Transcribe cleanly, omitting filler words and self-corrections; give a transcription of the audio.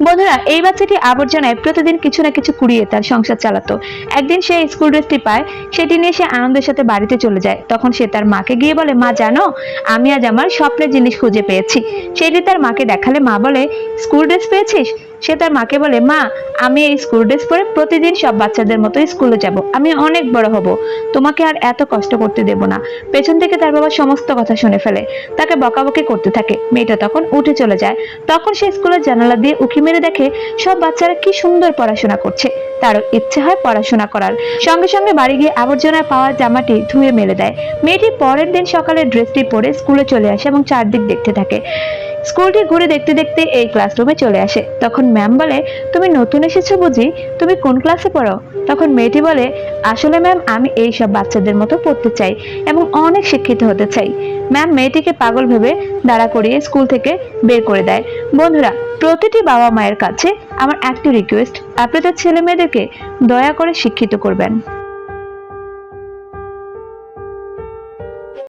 বন্ধুরা, এই বাচ্চাটি আবর্জনায় প্রতিদিন কিছু না কিছু কুড়িয়ে তার সংসার চালাতো। একদিন সে স্কুল ড্রেসটি পায়, সেটি নিয়ে সে আনন্দের সাথে বাড়িতে চলে যায়। তখন সে তার মাকে গিয়ে বলে, মা জানো, আমি আজ আমার স্বপ্নের জিনিস খুঁজে পেয়েছি। সেটি তার মাকে দেখালে মা বলে, স্কুল ড্রেস পেয়েছিস? সে তার মাকে বলে, মা, আমি এই স্কুল ড্রেস পরে প্রতিদিন সব বাচ্চাদের মতো স্কুলে যাব, আমি অনেক বড় হব, তোমাকে আর এত কষ্ট করতে দেব না। পেছন থেকে তার বাবা সমস্ত কথা শুনে ফেলে, তাকে বকাবকি করতে থাকে। মেয়েটা তখন উঠে চলে যায়। তখন সে স্কুলের জানালা দিয়ে উঁকি মেরে দেখে সব বাচ্চারা কি সুন্দর পড়াশোনা করছে। তারও ইচ্ছে হয় পড়াশোনা করার। সঙ্গে সঙ্গে বাড়ি গিয়ে আবর্জনায় পাওয়া জামাটি ধুয়ে মেলে দেয়। মেয়েটি পরের দিন সকালে ড্রেসটি পরে স্কুলে চলে আসে এবং চারদিক দেখতে থাকে। স্কুলটি ঘুরে দেখতে দেখতে এই ক্লাসরুমে চলে আসে। তখন ম্যাম বলে, তুমি নতুন এসেছো বুঝি? তুমি কোন ক্লাসে পড়ো? তখন মেয়েটি বলে, আসলে ম্যাম, আমি এই সব বাচ্চাদের মতো পড়তে চাই এবং অনেক শিক্ষিত হতে চাই। ম্যাম মেয়েটিকে পাগল ভেবে দাঁড়া করিয়ে স্কুল থেকে বের করে দেয়। বন্ধুরা, প্রতিটি বাবা মায়ের কাছে আমার একটি রিকোয়েস্ট, আপনাদের ছেলে মেয়েদেরকে দয়া করে শিক্ষিত করবেন।